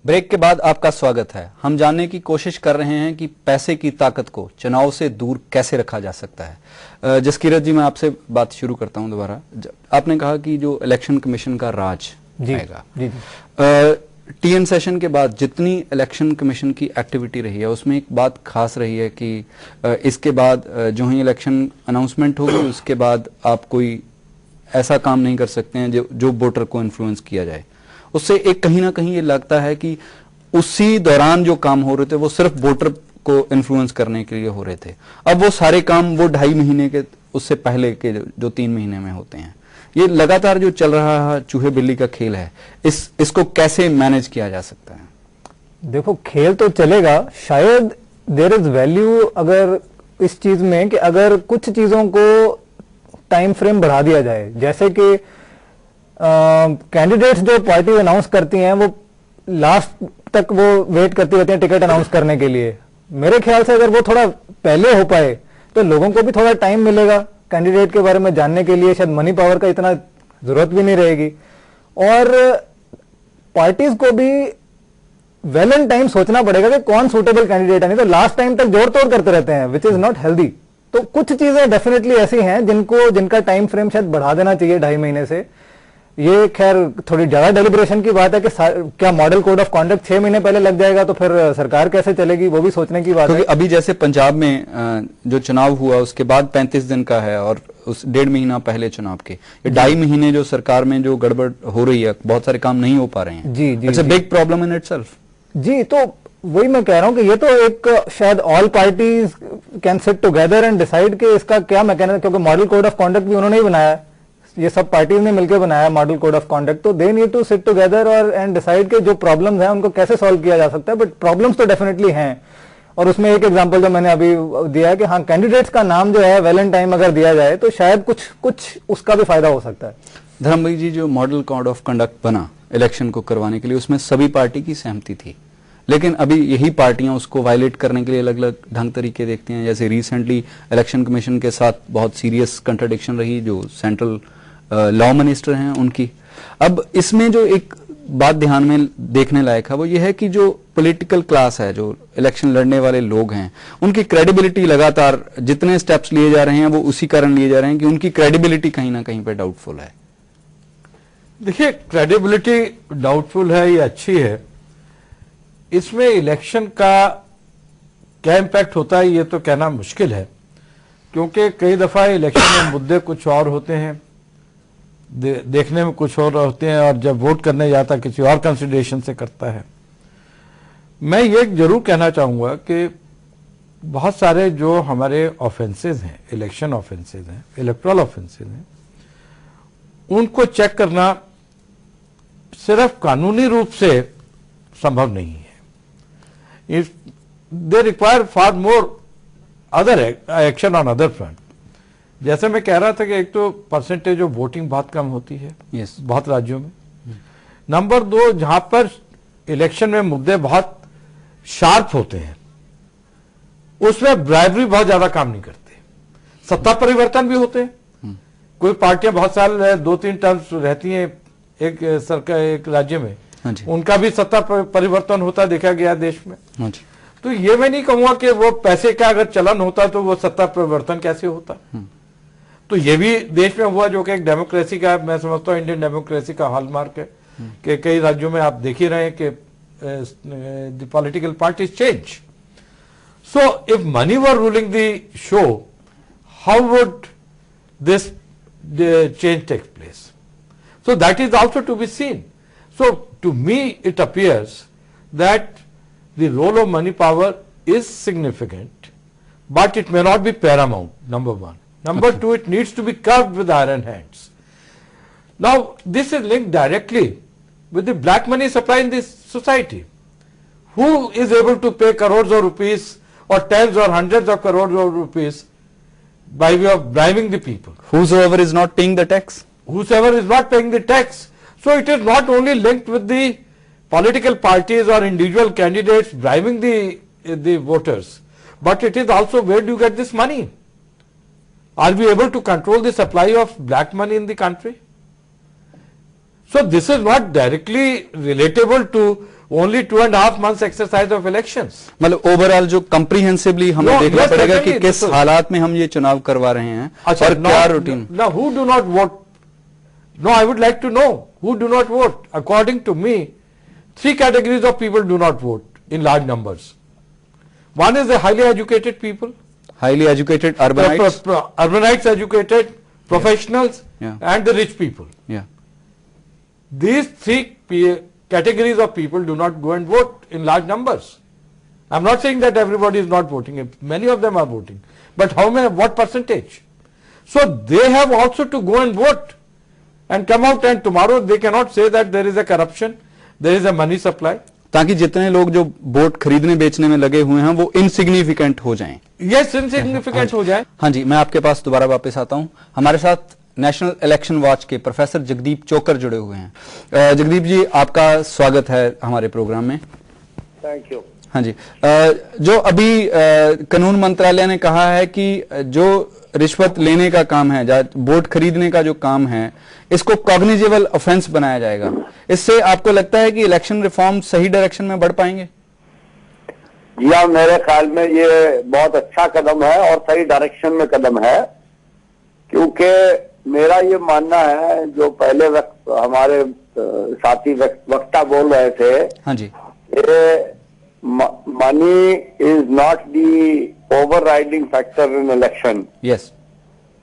Break के बाद आपका स्वागत है। हम जानने की कोशिश कर रहे हैं कि पैसे की ताकत को चुनाव से दूर कैसे रखा जा सकता है। जसकीरत जी, मैं आपसे बात शुरू करता हूं दोबारा। आपने कहा कि जो इलेक्शन कमीशन का राज आएगा, टीएन सेशन के बाद जितनी इलेक्शन कमीशन की एक्टिविटी रही है उसमें एक बात खास रही है कि इसके बाद जो ही इलेक्शन अनाउंसमेंट होगी उसके बाद आप कोई ऐसा काम नहीं कर सकते हैं जो वोटर को इन्फ्लुएंस किया जाए। उससे एक कहीं ना कहीं ये लगता है कि उसी दौरान जो काम हो रहे थे वो सिर्फ वोटर को इन्फ्लुएंस करने के लिए हो रहे थे। अब वो सारे काम वो 2.5 महीने के उससे पहले के जो 3 महीने में होते हैं, ये लगातार जो चल रहा है चूहे बिल्ली का खेल है, इसको कैसे मैनेज किया जा सकता है? देखो, खेल तो चलेगा, शायद देयर इज वैल्यू अगर इस चीज में कि अगर कुछ चीजों को टाइम फ्रेम बढ़ा दिया जाए, जैसे कि कैंडिडेट्स जो पार्टी अनाउंस करती हैं वो लास्ट तक वो वेट करती रहती हैं टिकट अनाउंस करने के लिए। मेरे ख्याल से अगर वो थोड़ा पहले हो पाए तो लोगों को भी थोड़ा टाइम मिलेगा कैंडिडेट के बारे में जानने के लिए, शायद मनी पावर का इतना जरूरत भी नहीं रहेगी, और पार्टीज को भी वेल इन टाइम सोचना पड़ेगा कि कौन सूटेबल कैंडिडेट है। नहीं तो लास्ट टाइम तक जोड़ तोड़ करते रहते हैं, विच इज नॉट हेल्दी। तो कुछ चीजें डेफिनेटली ऐसी हैं जिनका टाइम फ्रेम शायद बढ़ा देना चाहिए 2.5 महीने से। ये खैर थोड़ी ज्यादा डेलिब्रेशन की बात है कि क्या मॉडल कोड ऑफ कॉन्डक्ट 6 महीने पहले लग जाएगा तो फिर सरकार कैसे चलेगी, वो भी सोचने की बात है। अभी जैसे पंजाब में जो चुनाव हुआ उसके बाद 35 दिन का है और उस 1.5 महीना पहले चुनाव के, ये 2.5 महीने जो सरकार में जो गड़बड़ हो रही है, बहुत सारे काम नहीं हो पा रहे हैं। जी जी, it's a big problem in itself. जी, तो वही मैं कह रहा हूं कि ये तो एक शायद all parties can sit together and decide कि इसका क्या मैकेनिज्म, क्योंकि मॉडल कोड ऑफ कॉन्डक्ट भी उन्होंने ही बनाया, ये सब पार्टीज ने मिलकर बनाया मॉडल कोड ऑफ कॉन्डक्ट। तो they need to sit together और एंड डिसाइड कि जो प्रॉब्लम्स हैं उनको कैसे सॉल्व किया जा सकता है। बट प्रॉब्लम्स तो डेफिनेटली हैं, और उसमें एक एग्जांपल जो मैंने अभी दिया है कि हाँ, कैंडिडेट्स का नाम जो है वेल इन टाइम अगर दिया जाए तो शायद कुछ उसका भी फायदा हो सकता है। धर्म भाई जी, जो मॉडल कोड ऑफ कंडक्ट बना इलेक्शन को करवाने के लिए, उसमें सभी पार्टी की सहमति थी, लेकिन अभी यही पार्टियां उसको वायलेट करने के लिए अलग अलग ढंग तरीके देखती हैं। जैसे रिसेंटली इलेक्शन कमीशन के साथ बहुत सीरियस कंट्राडिक्शन रही जो सेंट्रल लॉ मिनिस्टर हैं उनकी। अब इसमें जो एक बात ध्यान में देखने लायक है वो ये है कि जो पॉलिटिकल क्लास है, जो इलेक्शन लड़ने वाले लोग हैं, उनकी क्रेडिबिलिटी लगातार जितने स्टेप्स लिए जा रहे हैं वो उसी कारण लिए जा रहे हैं कि उनकी क्रेडिबिलिटी कहीं ना कहीं पे डाउटफुल है। देखिए, क्रेडिबिलिटी डाउटफुल है, ये अच्छी है। इसमें इलेक्शन का क्या इम्पैक्ट होता है ये तो कहना मुश्किल है, क्योंकि कई दफा इलेक्शन में मुद्दे कुछ और होते हैं, देखने में कुछ और होते हैं, और जब वोट करने जाता किसी और कंसिडरेशन से करता है। मैं ये जरूर कहना चाहूंगा कि बहुत सारे जो हमारे ऑफेंसेस हैं, इलेक्शन ऑफेंसेस हैं, इलेक्टोरल ऑफेंसेस हैं, उनको चेक करना सिर्फ कानूनी रूप से संभव नहीं है। They require far more other action on other front। जैसे मैं कह रहा था कि एक तो परसेंटेज ऑफ वोटिंग बहुत कम होती है बहुत राज्यों में। नंबर 2, जहां पर इलेक्शन में मुद्दे बहुत शार्प होते हैं उसमें ब्राइबरी बहुत ज्यादा काम नहीं करते। सत्ता परिवर्तन भी होते हैं, कोई पार्टियां बहुत साल 2-3 टर्म्स रहती हैं एक सरकार एक राज्य में, उनका भी सत्ता परिवर्तन होता देखा गया देश में। तो ये मैं नहीं कहूंगा कि वो पैसे का अगर चलन होता तो वो सत्ता परिवर्तन कैसे होता। तो ये भी देश में हुआ, जो कि एक डेमोक्रेसी का, मैं समझता हूँ इंडियन डेमोक्रेसी का हॉलमार्क है कि कई राज्यों में आप देख ही रहे हैं कि the political parties change. So if money were ruling the show, how would this change take place? So that is also to be seen. So to me it appears that the role of money power is significant, but it may not be paramount, number 1. Number 2, it needs to be curbed with iron hands. Now this is linked directly with the black money supply in this society. Who is able to pay crores of rupees or tens or hundreds of crores of rupees by way of bribing the people? Whosoever is not paying the tax. Whosoever is not paying the tax. So it is not only linked with the political parties or individual candidates bribing the voters, but it is also where do you get this money? Are we able to control the supply of black money in the country? So this is not directly relatable to only 2.5 months exercise of elections. मतलब overall जो कम्प्रीहेंसिवली हमें No, देखना yes, पड़ेगा कि definitely, किस तो- हालात में हम ये चुनाव करवा रहे हैं अच्छा, और क्या routine. Now, who do not vote? No, I would like to know who do not vote. According to me, 3 categories of people do not vote in large numbers. One is the highly educated people, highly educated urbanites, urbanites, educated, professionals, Yeah. and the rich people. या These 3 categories of people do not go and vote in large numbers. I'm not saying that everybody is not voting. Many of them are voting. But how many, what percentage? So they have also to go and vote and come out, and tomorrow they cannot say that there is a corruption, there is a money supply. ताकि जितने लोग जो vote खरीदने बेचने में लगे हुए हैं वो इनसिग्निफिकेंट हो जाएं। Yes, insignificant हो जाए। हाँ जी, मैं आपके पास दोबारा वापस आता हूं। हमारे साथ नेशनल इलेक्शन वॉच के प्रोफेसर जगदीप चोकर जुड़े हुए हैं। जगदीप जी, आपका स्वागत है हमारे प्रोग्राम में। Thank you. हाँ जी, जो अभी कानून मंत्रालय ने कहा है कि जो रिश्वत लेने का काम है, वोट खरीदने का जो काम है, इसको कॉग्निजेबल ऑफेंस बनाया जाएगा। इससे आपको लगता है कि इलेक्शन रिफॉर्म सही डायरेक्शन में बढ़ पाएंगे? जी हाँ, मेरे ख्याल में ये बहुत अच्छा कदम है और सही डायरेक्शन में कदम है, क्योंकि मेरा ये मानना है, जो पहले हमारे साथी वक्ता बोल रहे थे, हाँ जी, money is not the overriding factor in election. Yes,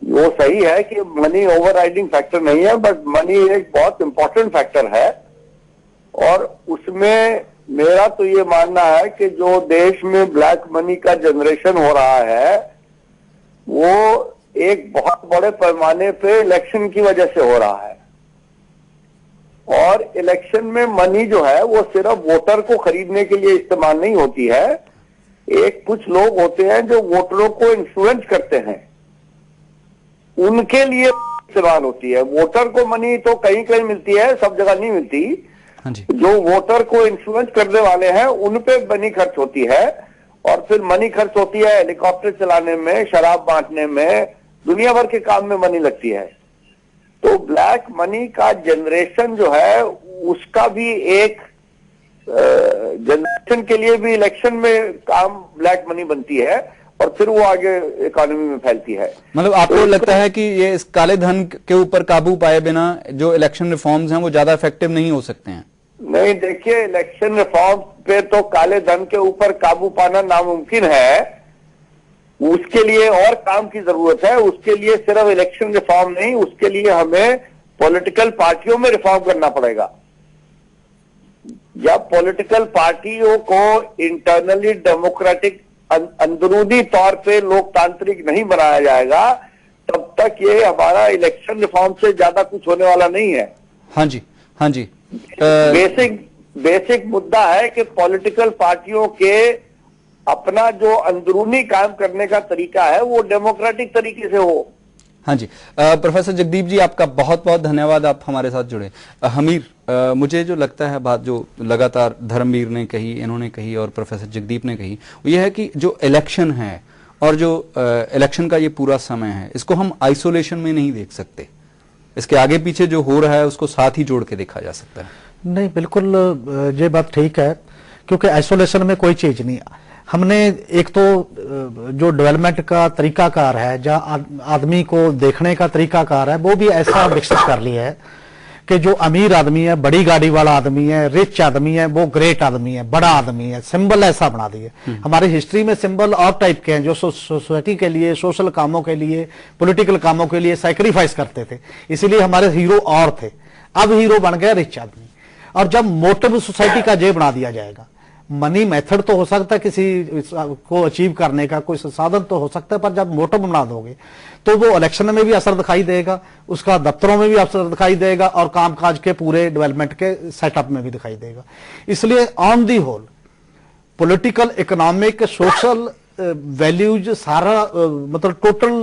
वो सही है कि मनी ओवरराइडिंग फैक्टर नहीं है, बट मनी एक बहुत इंपॉर्टेंट फैक्टर है। और उसमें मेरा तो ये मानना है कि जो देश में ब्लैक मनी का जनरेशन हो रहा है, वो एक बहुत बड़े पैमाने पे इलेक्शन की वजह से हो रहा है। और इलेक्शन में मनी जो है वो सिर्फ वोटर को खरीदने के लिए इस्तेमाल नहीं होती है। एक कुछ लोग होते हैं जो वोटरों को इन्फ्लुएंस करते हैं, उनके लिए इस्तेमाल होती है। वोटर को मनी तो कहीं कहीं मिलती है, सब जगह नहीं मिलती। हाँ जी, जो वोटर को इन्फ्लुएंस करने वाले हैं उन पे मनी खर्च होती है, और फिर मनी खर्च होती है हेलीकॉप्टर चलाने में, शराब बांटने में, दुनिया भर के काम में मनी लगती है। तो ब्लैक मनी का जनरेशन जो है, उसका भी एक जनरेशन के लिए भी इलेक्शन में काम ब्लैक मनी बनती है, और फिर वो आगे इकोनॉमी में फैलती है। मतलब आपको लगता है कि ये इस काले धन के ऊपर काबू पाए बिना जो इलेक्शन रिफॉर्म्स हैं वो ज्यादा इफेक्टिव नहीं हो सकते हैं? नहीं, देखिए, इलेक्शन रिफॉर्म पे तो काले धन के ऊपर काबू पाना नामुमकिन है। उसके लिए और काम की जरूरत है। उसके लिए सिर्फ इलेक्शन रिफॉर्म नहीं, उसके लिए हमें पॉलिटिकल पार्टियों में रिफॉर्म करना पड़ेगा। जब पॉलिटिकल पार्टियों को इंटरनली डेमोक्रेटिक, अंदरूनी तौर पे लोकतांत्रिक नहीं बनाया जाएगा, तब तक ये हमारा इलेक्शन रिफॉर्म से ज्यादा कुछ होने वाला नहीं है। हाँ जी, हाँ जी। बेसिक मुद्दा है कि पॉलिटिकल पार्टियों के अपना जो अंदरूनी काम करने का तरीका है वो डेमोक्रेटिक तरीके से हो। हाँ जी, प्रोफेसर जगदीप जी, आपका बहुत बहुत धन्यवाद, आप हमारे साथ जुड़े। हमीर, मुझे जो लगता है बात जो लगातार धर्मवीर ने कही, इन्होंने कही और प्रोफेसर जगदीप ने कही, वो ये है कि जो इलेक्शन है और जो इलेक्शन का ये पूरा समय है, इसको हम आइसोलेशन में नहीं देख सकते। इसके आगे पीछे जो हो रहा है उसको साथ ही जोड़ के देखा जा सकता है। नहीं, बिल्कुल ये बात ठीक है, क्योंकि आइसोलेशन में कोई चीज नहीं। हमने एक तो जो डेवलपमेंट का तरीकाकार है, जहाँ आदमी को देखने का तरीकाकार है, वो भी ऐसा विकसित कर लिया है कि जो अमीर आदमी है, बड़ी गाड़ी वाला आदमी है, रिच आदमी है, वो ग्रेट आदमी है, बड़ा आदमी है। सिंबल ऐसा बना दिए। हमारी हिस्ट्री में सिंबल और टाइप के हैं जो सोसाइटी के लिए, सोशल कामों के लिए, पॉलिटिकल कामों के लिए सैक्रिफाइस करते थे। इसीलिए हमारे हीरो और थे। अब हीरो बन गया रिच आदमी। और जब मोटिव सोसाइटी का ये बना दिया जाएगा, मनी मेथड तो हो सकता है किसी को अचीव करने का, कोई साधन तो हो सकता है, पर जब मोटिव बना दोगे तो वो इलेक्शन में भी असर दिखाई देगा, उसका दफ्तरों में भी असर दिखाई देगा, और कामकाज के पूरे डेवलपमेंट के सेटअप में भी दिखाई देगा। इसलिए on the whole political, economic, social values सारा मतलब टोटल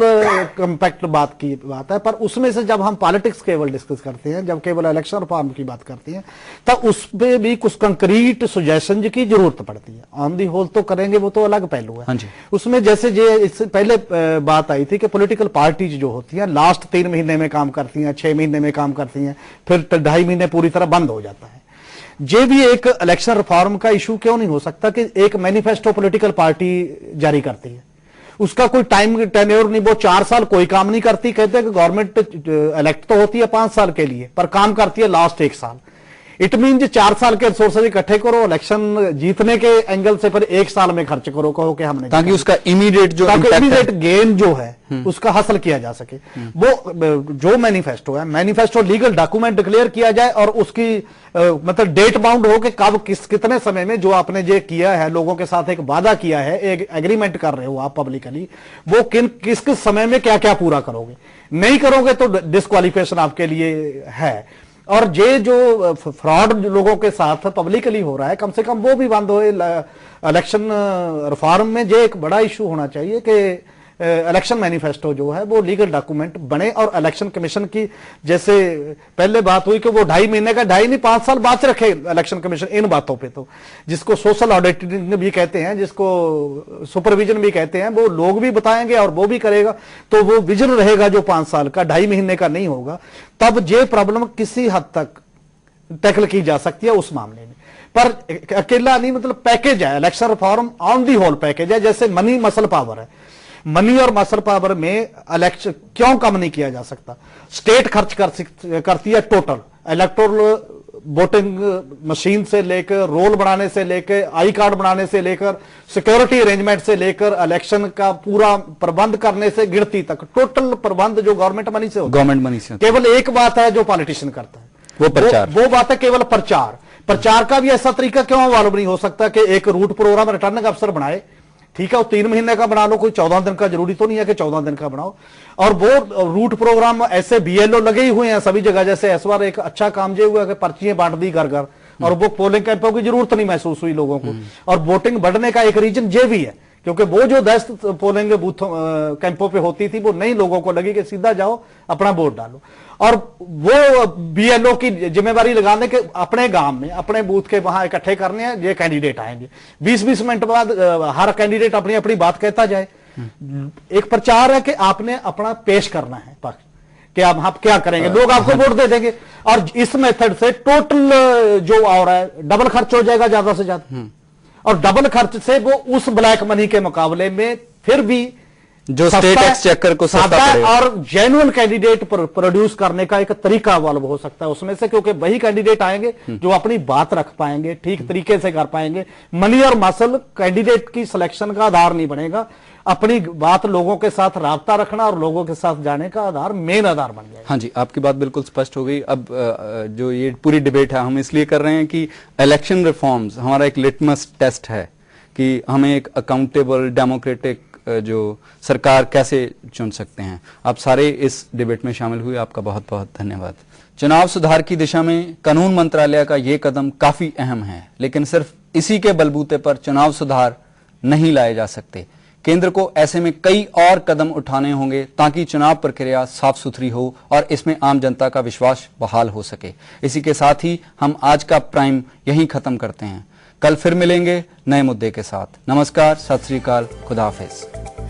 कंपैक्ट बात है। पर उसमें से जब हम पॉलिटिक्स केवल डिस्कस करते हैं, जब केवल इलेक्शन रिफॉर्म की बात करते हैं, तब उस पे भी कुछ कंक्रीट सजेशन की जरूरत पड़ती है। ऑन दी होल तो करेंगे, वो तो अलग पहलू है। हाँ जी। उसमें जैसे इससे पहले बात आई थी कि पॉलिटिकल पार्टीज जो होती हैं लास्ट 3 महीने में काम करती हैं, 6 महीने में काम करती हैं, फिर 2.5 महीने पूरी तरह बंद हो जाता है। जे भी एक इलेक्शन रिफॉर्म का इशू क्यों नहीं हो सकता कि एक मैनिफेस्टो पॉलिटिकल पार्टी जारी करती है, उसका कोई टाइम टेन्योर नहीं, वो 4 साल कोई काम नहीं करती, कहते हैं कि गवर्नमेंट इलेक्ट तो होती है 5 साल के लिए पर काम करती है लास्ट 1 साल। इट मीन 4 साल के रिसोर्सेज इकट्ठे करो, इलेक्शन जीतने के एंगल से फिर 1 साल में खर्च करो, कहो कि हमने, ताकि उसका इमीडिएट जो इमीडिएट गेन जो है उसका हासिल किया जा सके। वो जो मैनिफेस्टो है, मैनिफेस्टो लीगल डॉक्यूमेंट डिक्लेयर किया जाए और उसकी मतलब डेट बाउंड हो कि कब कितने समय में जो आपने जो किया है, लोगों के साथ एक वादा किया है, एक एग्रीमेंट कर रहे हो आप पब्लिकली, वो किस किस समय में क्या क्या पूरा करोगे। नहीं करोगे तो डिस्क्वालिफिकेशन आपके लिए है। और ये जो फ्रॉड लोगों के साथ पब्लिकली हो रहा है, कम से कम वो भी बंद हो। इलेक्शन रिफॉर्म में ये एक बड़ा इशू होना चाहिए कि इलेक्शन मैनिफेस्टो जो है वो लीगल डॉक्यूमेंट बने। और इलेक्शन कमीशन की जैसे पहले बात हुई कि वो 2.5 महीने का 2.5 नहीं 5 साल बाद से रखे इलेक्शन कमीशन इन बातों पे, तो जिसको सोशल ऑडिटिंग भी कहते हैं, जिसको सुपरविजन भी कहते हैं, वो लोग भी बताएंगे और वो भी करेगा, तो वो विजन रहेगा जो 5 साल का, 2.5 महीने का नहीं होगा। तब ये प्रॉब्लम किसी हद तक टैकल की जा सकती है उस मामले में। पर अकेला नहीं, मतलब पैकेज है, election reform on the whole package है। जैसे मनी मसल पावर है, मनी और मसल पावर में इलेक्शन क्यों कम नहीं किया जा सकता। स्टेट खर्च करती है टोटल, इलेक्टोरल वोटिंग मशीन से लेकर, रोल बनाने से लेकर, आई कार्ड बनाने से लेकर, सिक्योरिटी अरेंजमेंट से लेकर, इलेक्शन का पूरा प्रबंध करने से गिनती तक, टोटल प्रबंध जो गवर्नमेंट मनी से होता है। गवर्नमेंट मनी से केवल एक बात है जो पॉलिटिशियन करता है, वो प्रचार। वो बात है केवल प्रचार। प्रचार का भी ऐसा तरीका क्यों मालूम नहीं हो सकता कि एक रूट प्रोग्राम रिटर्निंग अफसर बनाए, ठीक है, वो 3 महीने का बना लो, कोई 14 दिन का जरूरी तो नहीं है कि 14 दिन का बनाओ। और वो रूट प्रोग्राम ऐसे बीएलओ लगे ही हुए हैं सभी जगह। जैसे इस बार एक अच्छा काम जो हुआ कि पर्चियां बांट दी घर घर, और वो पोलिंग कैंपों की जरूरत नहीं महसूस हुई लोगों को। और वोटिंग बढ़ने का एक रीजन ये भी है क्योंकि वो जो 10 पोलिंग बूथों कैंपों पे होती थी, वो नई लोगों को लगी कि सीधा जाओ अपना वोट डालो। और वो बीएलओ की जिम्मेवारी लगाने के अपने गांव में, अपने बूथ के वहां इकट्ठे करने हैं, ये कैंडिडेट आएंगे 20-20 मिनट बाद हर कैंडिडेट अपनी अपनी बात कहता जाए। एक प्रचार है कि आपने अपना पेश करना है पक्ष कि आप क्या करेंगे, लोग आपको वोट दे देंगे। और इस मेथड से टोटल जो आ रहा है डबल खर्च हो जाएगा ज्यादा से ज्यादा। और डबल खर्च से वो उस ब्लैक मनी के मुकाबले में फिर भी जो स्टेट एक्सचेकर को सस्ता पड़ेगा और जेन्युइन कैंडिडेट प्रोड्यूस करने का एक तरीका अवॉल्व हो सकता है उसमें से, क्योंकि वही कैंडिडेट आएंगे जो अपनी बात रख पाएंगे, ठीक तरीके से कर पाएंगे। मनी और मसल कैंडिडेट की सिलेक्शन का आधार नहीं बनेगा, अपनी बात लोगों के साथ राब्ता रखना और लोगों के साथ जाने का आधार मेन आधार बन जाएगा। हाँ जी, आपकी बात बिल्कुल स्पष्ट हो गई। अब जो ये पूरी डिबेट है हम इसलिए कर रहे हैं कि इलेक्शन रिफॉर्म्स हमारा एक लिटमस टेस्ट है कि हमें एक अकाउंटेबल डेमोक्रेटिक जो सरकार कैसे चुन सकते हैं। आप सारे इस डिबेट में शामिल हुए, आपका बहुत बहुत धन्यवाद। चुनाव सुधार की दिशा में कानून मंत्रालय का ये कदम काफी अहम है, लेकिन सिर्फ इसी के बलबूते पर चुनाव सुधार नहीं लाए जा सकते। केंद्र को ऐसे में कई और कदम उठाने होंगे ताकि चुनाव प्रक्रिया साफ सुथरी हो और इसमें आम जनता का विश्वास बहाल हो सके। इसी के साथ ही हम आज का प्राइम यहीं खत्म करते हैं। कल फिर मिलेंगे नए मुद्दे के साथ। नमस्कार, सत श्री अकाल, खुदा हाफिज।